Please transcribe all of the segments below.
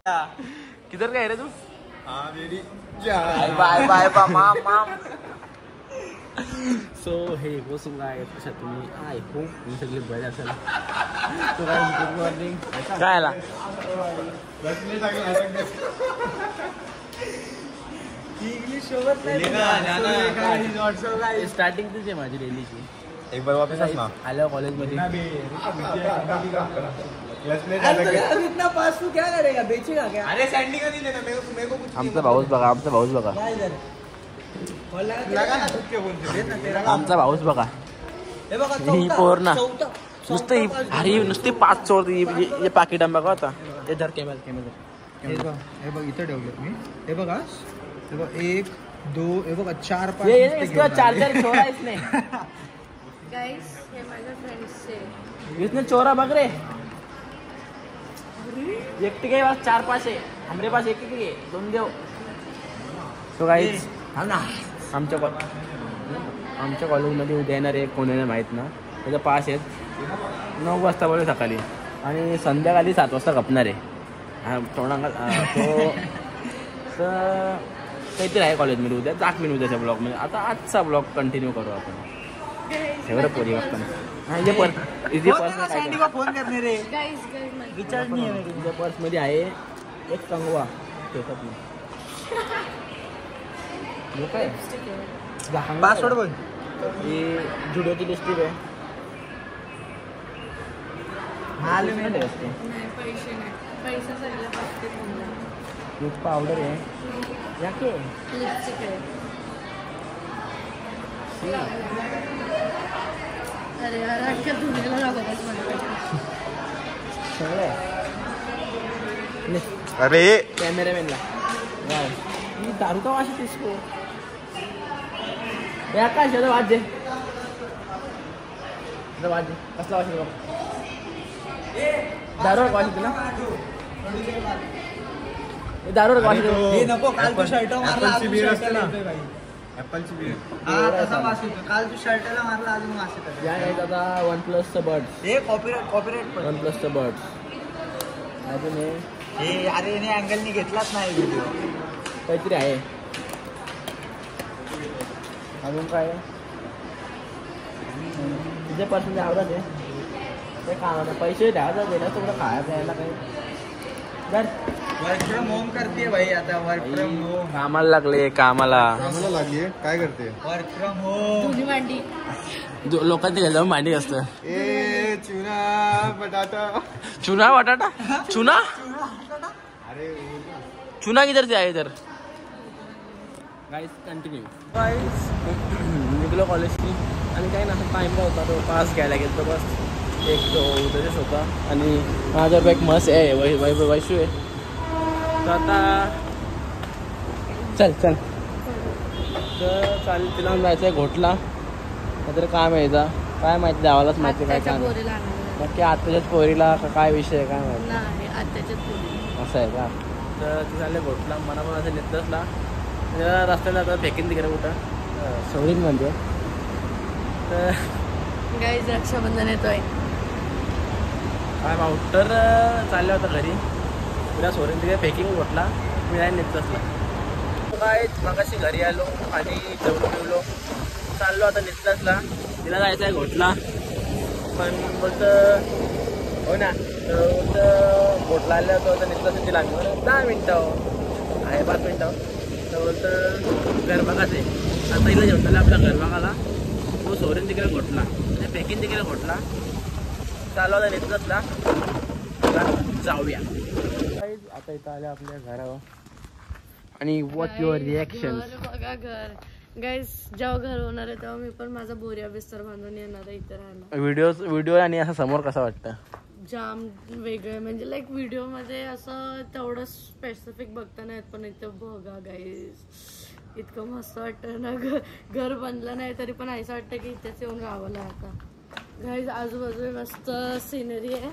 किधर गए रे तू? Bye bye mom mom. सो हे वो काय कशा तुम्ही आय होप मी सगळे बरे असेल. तो काय गुड मॉर्निंग. काय आला इंग्लिश सोबत नाही. स्टार्टिंग तुझी आहे माझी डेलीची. एक बार वापस आना. आलो कॉलेजमध्ये. इतना पास तू क्या करेगा, बेचेगा क्या? अरे सैंडी का नहीं लेना मेरे को कुछ. आमचा भाऊच बघा, आमचा भाऊच बघा, लगा ना खुद के फोन से. आमचा भाऊच बघा. ही पोर ना नुसते अरे नुसते 5 चोरती. हे पाकिट बघा होता. हे धर कॅमेरा कॅमेरा. हे बघ इथं ठेवलं मी. हे बघा, हे बघ 1 2 हे बघा 4 5. ये इसका चार्जर छोड़ा इसने. गाइस ये माझ्या फ्रेंड्स से इसने चोरा बघ रे. एक के पास 4-5 है, हमारे पास एक है. दोन देव. तो गाइस आमच्या कॉलेजमध्ये उद्या येणार आहे. कोण येणार माहीत ना. त्याचा पास आहेत 9 वाजता बोलू सकाळी आणि संध्याकाळी 7 वाजता खपणार आहे. थोडा तो तर काहीतरी आहे कॉलेजमध्ये उद्या. दाखवीन उद्याच्या ब्लॉगमध्ये. आता आजचा ब्लॉग कंटिन्यू करू आपण. एवढं पोरी वागताना इथे पर्स फोन करणे रे. गाइस रिचार्ज नाही आहे. तुझ्या पर्समध्ये आहे एक कंगवा ठेवतात मी. काय पासवर्ड बोल. ही जुडोची लिस्टिप आहे. मालूम आहे. नाही पैसे नाही. पैसा सगळं पाचते तुम्हाला. दूध पावडर आहे. याके लिपस्टिक आहे. अरे यार अख्ख्या धुण्याला लागत मला. सगळं आहे. अरे कॅमेरामॅनला ही दारू का वाशी तिसको या काय शेत वाजे वाजे कसला वाशी दारू वाशी ना. दारू वाशी हे नको. काल तू शर्ट मारला, ऍपलची बीर असते ना. भाई ऍपलची बीर. हा तसा वास येतो. काल तू शर्टला मारला, अजून वास येतो. या आहेत आता OnePlusचं बर्ड्स. हे कॉपीराइट पण. OnePlusचं बर्ड्स अजून हे अरे ने अँगलनी घेतलाच नाही व्हिडिओ. काहीतरी आहे. अजून काय तुझ्या पर्समध्ये आवडत आहे ते कामाला पैसे द्यायचा दिला थोडं खायला प्यायला काही. वर्क फ्रॉम होम करते भाई आता. वर्क फ्रॉम होम कामाला लागले. कामाला लागली काय करते. Work from home. धुणी भांडी लोकांच्या घरी जाऊन मांडी असतं. ए चुना बटाटा. चुना बटाटा. चुना अरे चुना किधर से आहे इधर. Guys continue. गाइस निघलो कॉलेजची आणि काही ना टाईम होता. तो पास घ्यायला गेलो तो बस. एक तो उद्याच होता आणि माझा एक मस्त आहे वैशू आहे. तर आता चल तर चालेल. तिला जायचं आहे घोटला. काहीतरी काम यायचा काय माहिती. द्यावालाच माहिती काय काम. नक्की आत्ताच्याच पोरीला काय विषय आहे काय माहिती. नाही आत्याच्याच पोरी. असं आहे का. तर ती चालले घोटला. मला पण असं नेतलंचला रस्त्याला आता फेकीन तिकडे कुठं सवरीन म्हणजे. तर गाइस रक्षाबंधन येतोय. काय भाऊ तर चाललं होतं घरी. पुऱ्या सोरीन तिकडे फेकिंग घोटला. मी नाही नेतलंचला. काय मगाशी घरी आलो आणि जेवलो चाललो आता नेतलंचला. तिला जायचं आहे घोटला पण बोलतं हो ना. तर घोटला आलं होतं नेतलंच तिला आम्ही 10 मिनटं आहे 5 मिनटं. तर बोलतं गरबागाच आहे. आता हिला जेवण झालं आपल्या गरबागाला. तो सोरीन तिकडे घोटला ते फेकीन तिकडे घोटला. चालू होता नेतलंचला. जाऊया आता इथं आल्या आपल्या घरावर. आणि व्हॉट युअर रिॲक्शन. बघा घर. गाइस जेव्हा घर होणार आहे तेव्हा मी पण माझा बोरिया बिस्तर बांधून येणार आहे इथे राहायला. व्हिडिओ आणि असं समोर कसं वाटतं. जाम वेगळं म्हणजे लाईक व्हिडिओ मध्ये असं तेवढं स्पेसिफिक बघता नाही पण इथं बघा गाइस इतकं मस्त वाटतं ना. घर बनलं नाही तरी पण असं वाटतं की इथेच येऊन राहावं आता. गाइस आजूबाजू मस्त सिनरी आहे.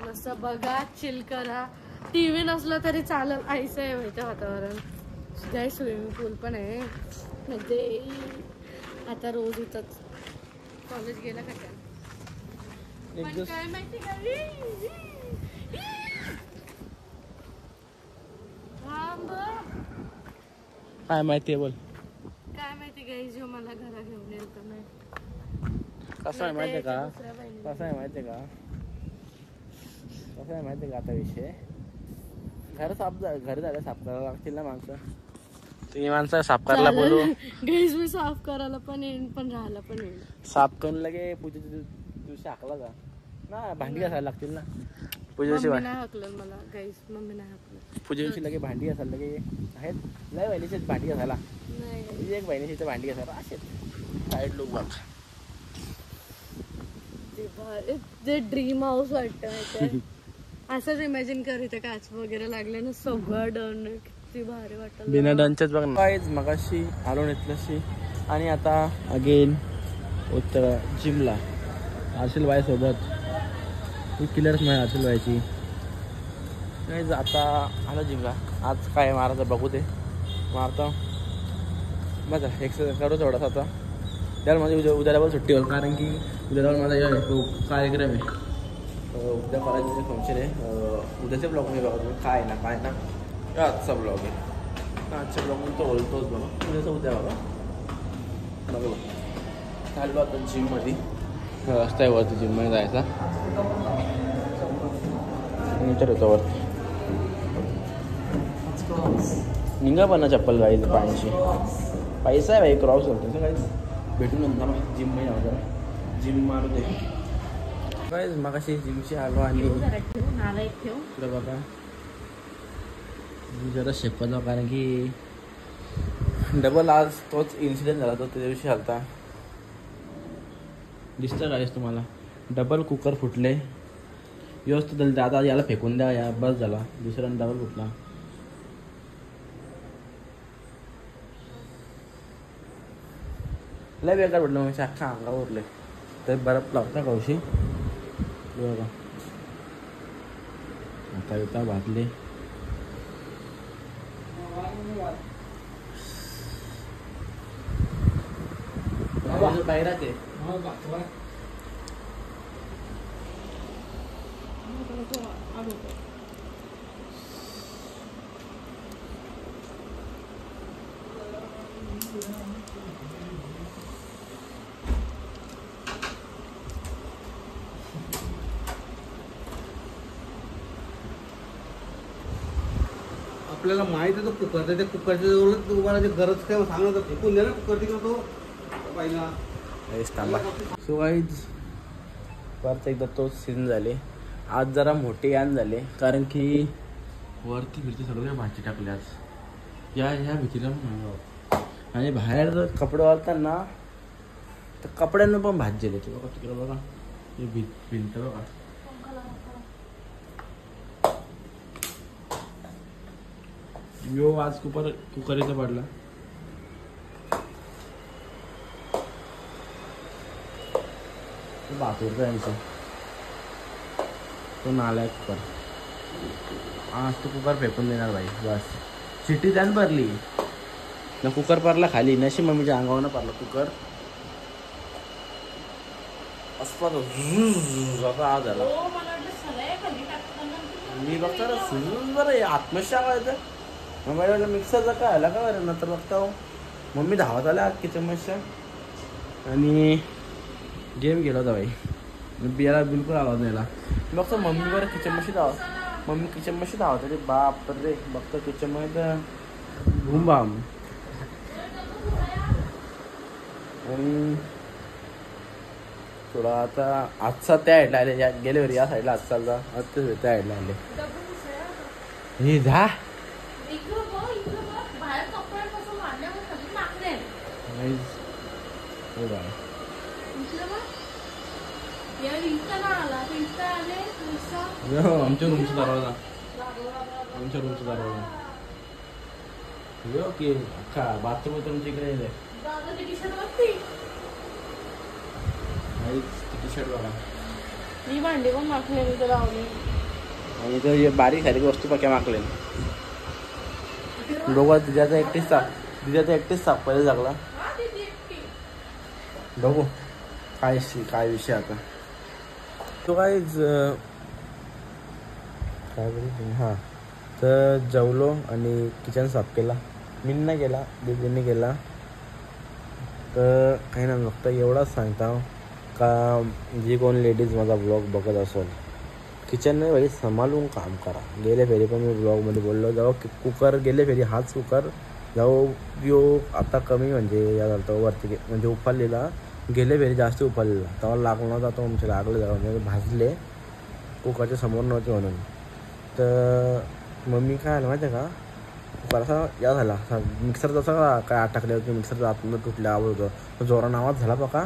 मस्त बघा चिल करा. टीव्ही नसलं तरी चालेल. ऐसं आहे माहिती वातावरण. गाइस स्विमिंग पूल पण आहे म्हणजे आता रोज इथंच. कॉलेज गेला का काय पण काय माहिती का काय माहिती आहे बोल. काय माहिती गाईज जो मला घरा घेऊन येईल तर नाही. कसं आहे माहिती आहे का, दुसऱ्या बहिणीला. कसं आहे माहिती आहे का, कसं आहे माहिती आहे का आता विषय, घर झालं साफ करायला लागतील ना माणसं. तुम्ही माणसं साफ करायला बोलू. गाईज मी साफ करायला पण येईन पण राहायला पण येईन. साफ करून लगे पूजेच्या दिवशी हाकला जा ना, भांडी घासायला लागतील ना पूजे दिवशी. मम्मी नाही हाकलं मला गाईज, मम्मी नाही हाकलं. पूजे दिवशी लगे भांडी घासायला लगे आहेत लय बहिणीचे भांडी घासायला. नाही एक बहिणीची भांडी घासायला असे साईड लोक बघ. ते ड्रीम हाऊस वाटतं माहितीये. असंच इमॅजिन कर इथे काच वगैरे लागले ना, सगळं डन किती भारी वाटत. बिना डनच्याच बघ काहीच मगाशी आलो नेतलशी आणि आता अगेन उत्तर जिमला आर्शिल बाई सोबत. ही किलर्स नाही आर्शिल बाईची. नाही आता आलो जिमला. आज काय मारायचं बघू ते मारतो. बघा एक्सरसाइज करू थोडासा आता. त्याला माझी उद्याला पण सुट्टी होईल कारण की उद्याला माझा कार्यक्रम आहे. उद्या कॉलेजमध्ये फंक्शन आहे. उद्याचे ब्लॉग मी बघा तुम्ही काय ना आजचा ब्लॉग आहे. आजच्या ब्लॉग तो बोलतोच बघा. उद्याचा उद्या बघा बघा चाललो आता जिममध्ये. रस्त्यावरती जिममध्ये जायचा नंतर येतो वरती. निघा पण ना चप्पल गाईच पाण्याची. पैसा आहे भाई क्रॉस होतो तसं काहीच भेटून नंतर ना जिममध्ये जाऊ जरा जिम मारू दे. काय मगाशी जिमशी आलो आणि इकडं बघा मी जरा शिकवतो कारण की डबल आज तोच इन्सिडेंट झाला. तो त्या दिवशी आलता दिसतं काहीच तुम्हाला. डबल कुकर फुटले व्यवस्थित झाले. आता याला फेकून द्या या बस झाला. दुसऱ्यानं डबल फुटला. लय बेकार म्हटलं मग अख्खा अंगावर उरले. तर बर्फ लावता कौशी बघा आता येता भाजले. बाहेर ते आपल्याला माहित आहे तो कुकर त्या कुकरच्या जवळच तुम्हाला जे गरज काय सांगत फेकून द्या ना कुकर तिकडे तो पहिला. सो गाईज परत एकदा तोच सीन झाले. आज जरा मोठे यान झाले कारण की वरती फिरती सगळे भाजी टाकले आज ह्या भीतीला. आणि बाहेर कपडे वाळताना तर कपड्यांना पण भाजी दिली. ते बघा तिकडे बघा हे भिंत बघा. यो आज कुकरीचा पडला. बाथरूमचा यांचं तो नालायक कुकर. आज तो कुकर फेकून देणार भाई बस. शिट्टी त्यान भरली ना कुकर पडला खाली. नशी मम्मीच्या अंगावर पडला कुकर. असं आवाज झाला. मी बघता बरं आत्मशा आवाज मोबाईलला मिक्सरचा काय आला का बरं. नंतर बघता मम्मी धावत आल्या किचनमशा आणि गेम गेला होता भाई. बियाला बिलकुल आवाज नाही आला. बघतो मम्मी बरं किचनमशी मम्मी किचनमशी धावत रे बाप रे. बघतो किचनमध्ये तर भूम बाम. आणि थोडा आता आजचा त्या साईडला आले गेले बरं. या साईडला आज चालता आज त्या साईडला आले. हे जा आमच्या रूमचा दरवाजा. आमच्या रूमचा दरवाजा ओके अख्खा बाथरूम तुमच्या इकडे येईल. टी शर्ट बघा. ही भांडी पण मागलेली तर लावली. आणि तर बारीक सारीक वस्तू पक्या मागले. दोघं तिच्याचा एकटीच सापडायला लागला. बघू काय विषय आता. तो काय बोलतो हां तर जेवलो आणि किचन साफ केला. मी नाही केला, दीदींनी केला. तर काही ना फक्त एवढंच सांगता का जी कोण लेडीज माझा ब्लॉग बघत असेल, किचनने भाई सांभाळून काम करा. गेले फेरी पण मी ब्लॉगमध्ये बोललो, जेव्हा कुकर गेले फेरी हाच कुकर जेव्हा यो आता कमी म्हणजे या झालं तर वरती म्हणजे उफाळलेला, गेले फेरी जास्त उफाळलेला तेव्हा लागला नव्हता. तो आमचे लागले जाऊ म्हणजे भाजले, कुकरच्या समोर नव्हते म्हणून. तर मम्मी काय आलं माहिती आहे का, कुकर असा या झाला असा मिक्सर जसा काय अटकले होते, मिक्सरचा आतमध्ये तुटल्या आवाज होतं. तो जोरानं आवाज झाला बघा.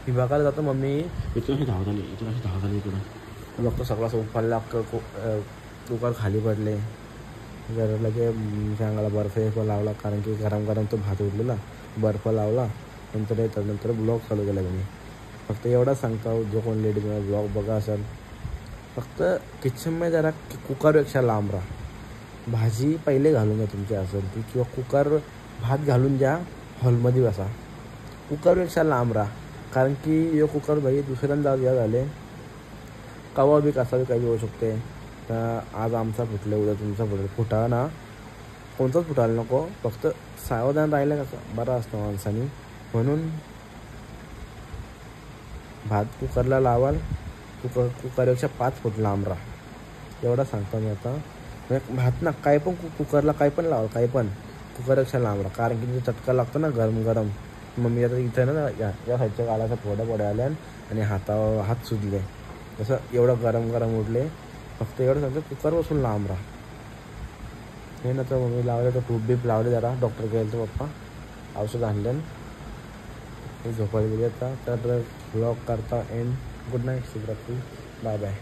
मी बघायला जातो, मम्मी इथून अशी धावत आली, इथून अशी धावत आली इकडं. बघतो सगळा असं उफाळला, कुकर खाली पडले. जर लगे अंगाला बर्फ लावला, कारण की गरम गरम तो भात उडलेला, बर्फ लावला. नंतर ब्लॉग चालू केला त्यांनी. फक्त एवढंच सांगतो, जो कोण लेडीज मला ब्लॉग बघा असेल, फक्त किचनमध्ये जरा कुकरपेक्षा लांब राहा. भाजी पहिले घालून द्या तुमची असेल ती, किंवा कुकर भात घालून द्या, हॉलमध्ये बसा. कुकरपेक्षा लांब राहा, कारण की यो कुकर भाई दुसऱ्यांदा या झाले कवा बी कसा बी काही होऊ शकते. तर आज आमचा फुटले, उद्या तुमचा फुटले. फुटावा ना, कोणताच फुटायला नको, फक्त सावधान राहिलं कसं बरं असतं माणसानी. म्हणून भात कुकरला लावाल, कुकरपेक्षा 5 फूट लांब राहा. एवढा सांगतो मी आता. भात ना काय पण कुकरला काय पण लावाल, काही पण कुकरपेक्षा लांब राहा, कारण की जो चटका लागतो ना गरम गरम. मम्मी आता इथं ना या साईडच्या गालाच्या फोड्या आल्या आणि हात सुजले, जसं एवढं गरम उडले. फक्त एवढं सांगतो, कुकर बसून लांब राहा. हे ना तर मम्मी लावले, तर टूप बीप लावले, जरा डॉक्टर गेले तर पप्पा औषध आणले. झोपायला गेले आता. तर ब्लॉग करता एंड. गुड नाईट, शुभरात्री, बाय बाय.